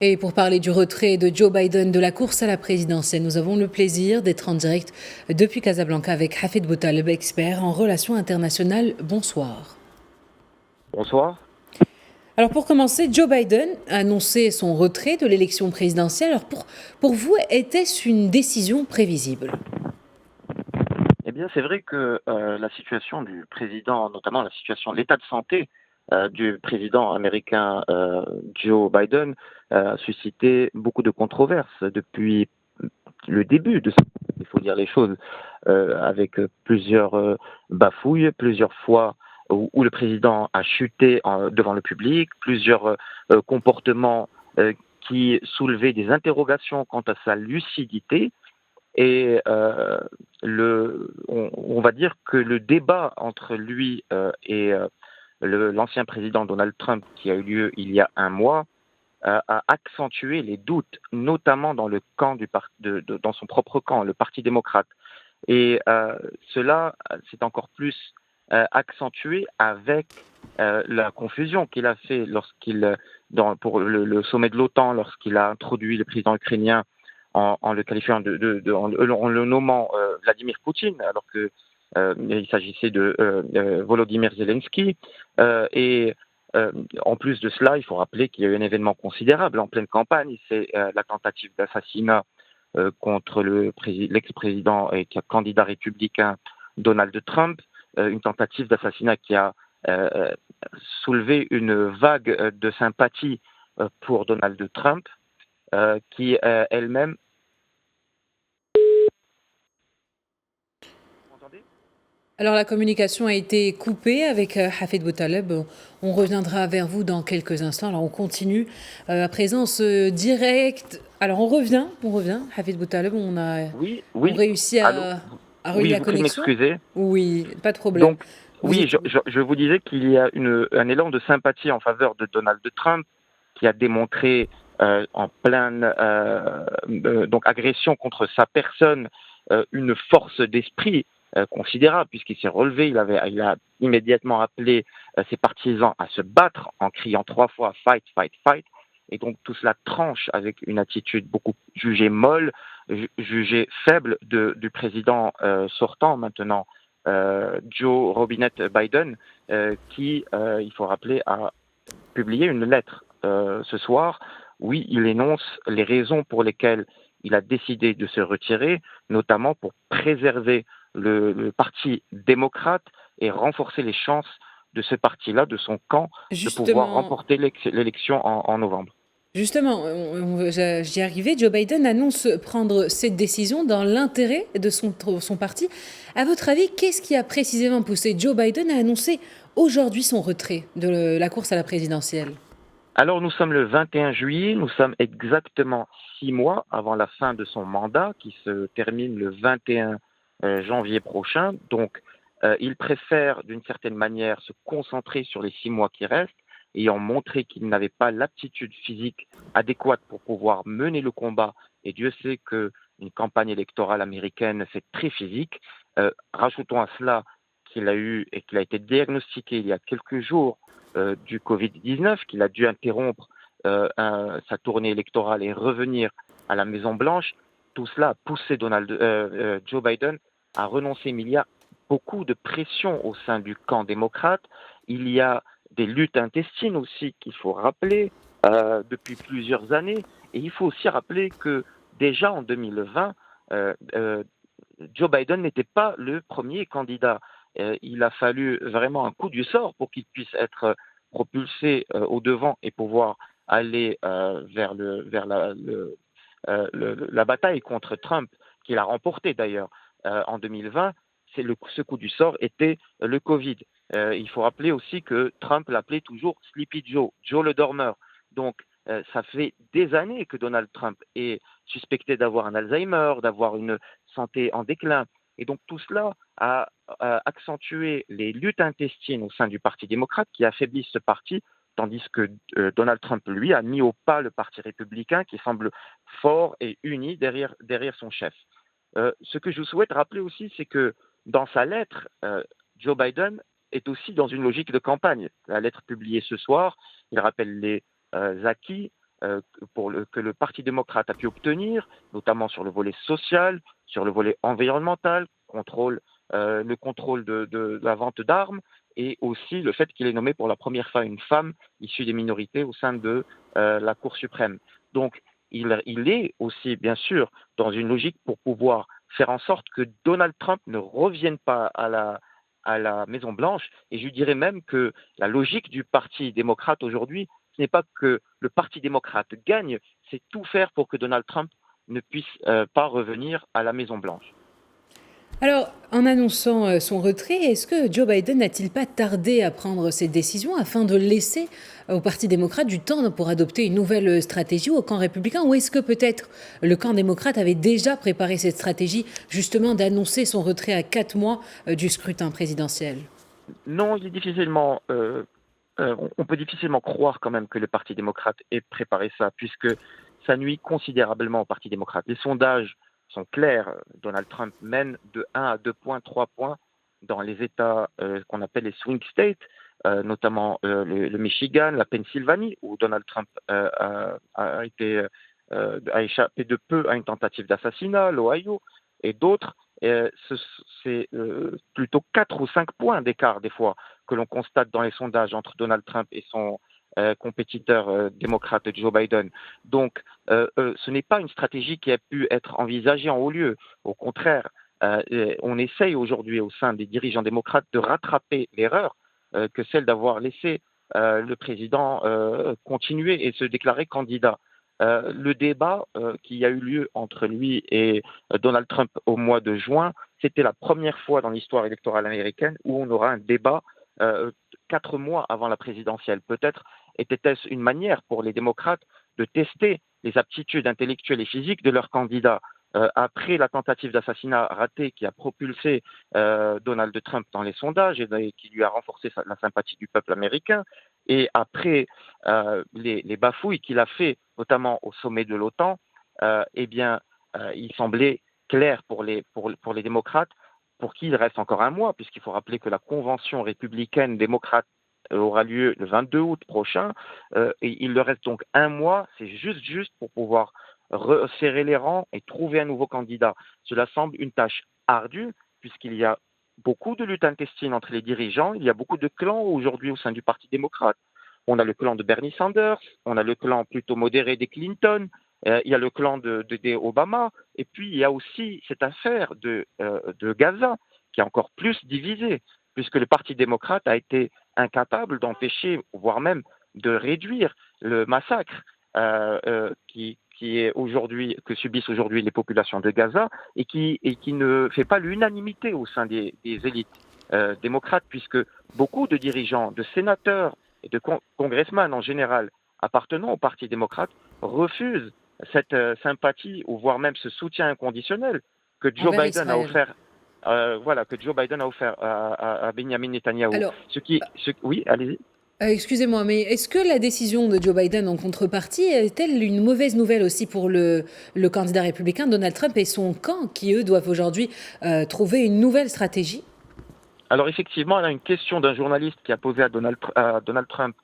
Et pour parler du retrait de Joe Biden de la course à la présidentielle, nous avons le plaisir d'être en direct depuis Casablanca avec Hafid Boutaleb, expert en relations internationales. Bonsoir. Bonsoir. Alors pour commencer, Joe Biden a annoncé son retrait de l'élection présidentielle. Alors pour vous, était-ce une décision prévisible? Eh bien, c'est vrai que la situation du président, notamment la situation, l'état de santé du président américain Joe Biden, a suscité beaucoup de controverses depuis le début de il faut dire les choses, avec plusieurs bafouilles, plusieurs fois où le président a chuté devant le public, plusieurs comportements qui soulevaient des interrogations quant à sa lucidité. Et on va dire que le débat entre lui et l'ancien président Donald Trump, qui a eu lieu il y a un mois, a accentué les doutes, notamment dans le camp dans son propre camp, le Parti démocrate. Et cela s'est encore plus accentué avec la confusion qu'il a fait pour le sommet de l'OTAN, lorsqu'il a introduit le président ukrainien en le qualifiant en le nommant Vladimir Poutine, alors que il s'agissait de Volodymyr Zelensky. Et en plus de cela, il faut rappeler qu'il y a eu un événement considérable en pleine campagne, c'est la tentative d'assassinat contre l'ex-président et candidat républicain Donald Trump, une tentative d'assassinat qui a euh, soulevé une vague de sympathie pour Donald Trump, qui elle-même. Vous m'entendez? Alors la communication a été coupée avec Hafid Boutaleb. On reviendra vers vous dans quelques instants. Alors on continue à présent ce direct. Alors on revient. Hafid Boutaleb, Oui, on oui, réussit allô? à relier Oui, je la vous prie de connexion. m'excuser. Oui, pas de problème. Donc, Vous oui, étiez. je vous disais qu'il y a un élan de sympathie en faveur de Donald Trump, qui a démontré en pleine donc agression contre sa personne une force d'esprit considérable, puisqu'il s'est relevé, il a immédiatement appelé ses partisans à se battre en criant 3 fois fight, fight, fight. Et donc tout cela tranche avec une attitude beaucoup jugée molle, jugée faible du président sortant maintenant, Joe Robinette Biden, qui, il faut rappeler, a publié une lettre ce soir. Oui, il énonce les raisons pour lesquelles il a décidé de se retirer, notamment pour préserver le Parti démocrate et renforcer les chances de ce parti-là, de son camp, de pouvoir Justement, remporter l'élection en novembre. Justement, j'y arrivais, Joe Biden annonce prendre cette décision dans l'intérêt de son parti. À votre avis, qu'est-ce qui a précisément poussé Joe Biden à annoncer aujourd'hui son retrait de la course à la présidentielle? Alors nous sommes le 21 juillet, nous sommes exactement 6 mois avant la fin de son mandat qui se termine le 21 janvier prochain. Donc il préfère d'une certaine manière se concentrer sur les 6 mois qui restent, ayant montré qu'il n'avait pas l'aptitude physique adéquate pour pouvoir mener le combat. Et Dieu sait qu'une campagne électorale américaine, c'est très physique. Rajoutons à cela qu'il a eu et qu'il a été diagnostiqué il y a quelques jours du Covid-19, qu'il a dû interrompre sa tournée électorale et revenir à la Maison-Blanche. Tout cela a poussé Joe Biden à renoncer. Mais il y a beaucoup de pression au sein du camp démocrate. Il y a des luttes intestines aussi qu'il faut rappeler depuis plusieurs années. Et il faut aussi rappeler que déjà en 2020, Joe Biden n'était pas le premier candidat. Il a fallu vraiment un coup du sort pour qu'il puisse être propulsé au devant et pouvoir aller vers la bataille contre Trump, qu'il a remporté d'ailleurs en 2020. Ce coup du sort était le Covid. Il faut rappeler aussi que Trump l'appelait toujours Sleepy Joe, Joe le dormeur. Donc, ça fait des années que Donald Trump est suspecté d'avoir un Alzheimer, d'avoir une santé en déclin. Et donc tout cela a accentué les luttes intestines au sein du Parti démocrate qui affaiblissent ce parti, tandis que Donald Trump, lui, a mis au pas le Parti républicain qui semble fort et uni derrière son chef. Ce que je souhaite rappeler aussi, c'est que dans sa lettre, Joe Biden est aussi dans une logique de campagne. La lettre publiée ce soir, il rappelle les acquis que le Parti démocrate a pu obtenir, notamment sur le volet social, sur le volet environnemental, le contrôle de la vente d'armes, et aussi le fait qu'il ait nommé pour la première fois une femme issue des minorités au sein de la Cour suprême. Donc, il est aussi, bien sûr, dans une logique pour pouvoir faire en sorte que Donald Trump ne revienne pas à la Maison-Blanche. Et je dirais même que la logique du Parti démocrate aujourd'hui, ce n'est pas que le Parti démocrate gagne, c'est tout faire pour que Donald Trump ne puisse pas revenir à la Maison-Blanche. Alors, en annonçant son retrait, est-ce que Joe Biden n'a-t-il pas tardé à prendre cette décision afin de laisser au Parti démocrate du temps pour adopter une nouvelle stratégie au camp républicain? Ou est-ce que peut-être le camp démocrate avait déjà préparé cette stratégie justement d'annoncer son retrait à 4 mois du scrutin présidentiel? Non, on peut difficilement croire quand même que le Parti démocrate ait préparé ça, puisque ça nuit considérablement au Parti démocrate. Les sondages sont clairs. Donald Trump mène de 1 à 2 points, 3 points dans les États qu'on appelle les swing states, notamment le Michigan, la Pennsylvanie, où Donald Trump a échappé de peu à une tentative d'assassinat, l'Ohio et d'autres. C'est plutôt 4 ou 5 points d'écart des fois que l'on constate dans les sondages entre Donald Trump et son compétiteur démocrate Joe Biden. Donc, ce n'est pas une stratégie qui a pu être envisagée en haut lieu. Au contraire, on essaye aujourd'hui au sein des dirigeants démocrates de rattraper l'erreur que celle d'avoir laissé le président continuer et se déclarer candidat. Le débat qui a eu lieu entre lui et Donald Trump au mois de juin, c'était la première fois dans l'histoire électorale américaine où on aura un débat 4 mois avant la présidentielle. Peut-être était-ce une manière pour les démocrates de tester les aptitudes intellectuelles et physiques de leurs candidats. Après la tentative d'assassinat ratée qui a propulsé Donald Trump dans les sondages et qui lui a renforcé la sympathie du peuple américain, et après les bafouilles qu'il a fait, notamment au sommet de l'OTAN, il semblait clair pour les démocrates, pour qui il reste encore un mois, puisqu'il faut rappeler que la convention républicaine démocrate aura lieu le 22 août prochain, et il leur reste donc un mois, c'est juste pour pouvoir resserrer les rangs et trouver un nouveau candidat. Cela semble une tâche ardue, puisqu'il y a beaucoup de luttes intestines entre les dirigeants, il y a beaucoup de clans aujourd'hui au sein du Parti démocrate. On a le clan de Bernie Sanders, on a le clan plutôt modéré des Clinton, il y a le clan des Obama, et puis il y a aussi cette affaire de Gaza qui est encore plus divisée, puisque le Parti démocrate a été incapable d'empêcher, voire même de réduire le massacre que subissent aujourd'hui les populations de Gaza et qui ne fait pas l'unanimité au sein des élites démocrates, puisque beaucoup de dirigeants, de sénateurs et de congressmen en général appartenant au Parti démocrate refusent cette sympathie ou voire même ce soutien inconditionnel que Joe Biden a offert. Que Joe Biden a offert à Benjamin Netanyahou. Alors, Oui, allez-y. Excusez-moi, mais est-ce que la décision de Joe Biden en contrepartie est-elle une mauvaise nouvelle aussi pour le candidat républicain Donald Trump et son camp qui, eux, doivent aujourd'hui trouver une nouvelle stratégie? Alors effectivement, il y a une question d'un journaliste qui a posé à Donald Trump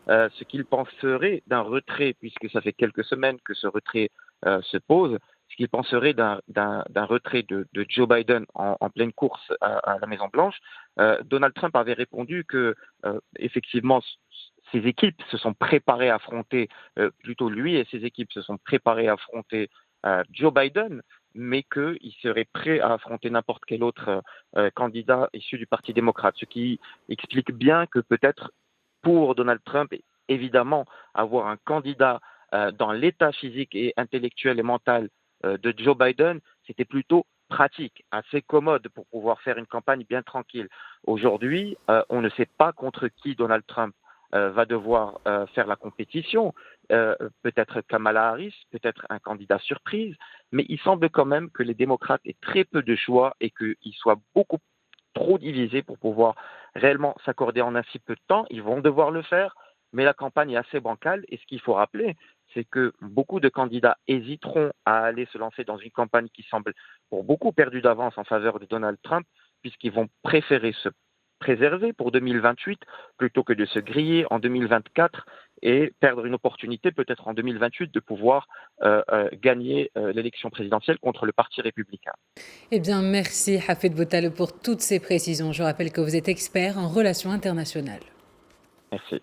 ce qu'il penserait d'un retrait, puisque ça fait quelques semaines que ce retrait se pose, ce qu'il penserait d'un retrait de Joe Biden en pleine course à la Maison-Blanche. Donald Trump avait répondu que, effectivement, ses équipes se sont préparées à affronter, plutôt lui et ses équipes se sont préparées à affronter Joe Biden, mais qu'il serait prêt à affronter n'importe quel autre candidat issu du Parti démocrate, ce qui explique bien que peut-être pour Donald Trump, évidemment, avoir un candidat dans l'état physique et intellectuel et mental de Joe Biden, c'était plutôt pratique, assez commode pour pouvoir faire une campagne bien tranquille. Aujourd'hui, on ne sait pas contre qui Donald Trump va devoir faire la compétition. Peut-être Kamala Harris, peut-être un candidat surprise, mais il semble quand même que les démocrates aient très peu de choix et qu'ils soient beaucoup trop divisés pour pouvoir réellement s'accorder en un si peu de temps. Ils vont devoir le faire, mais la campagne est assez bancale. Et ce qu'il faut rappeler, c'est que beaucoup de candidats hésiteront à aller se lancer dans une campagne qui semble pour beaucoup perdue d'avance en faveur de Donald Trump, puisqu'ils vont préférer se préserver pour 2028 plutôt que de se griller en 2024 et perdre une opportunité peut-être en 2028 de pouvoir gagner l'élection présidentielle contre le Parti républicain. Eh bien, merci Hafed Boutale pour toutes ces précisions. Je rappelle que vous êtes expert en relations internationales. Merci.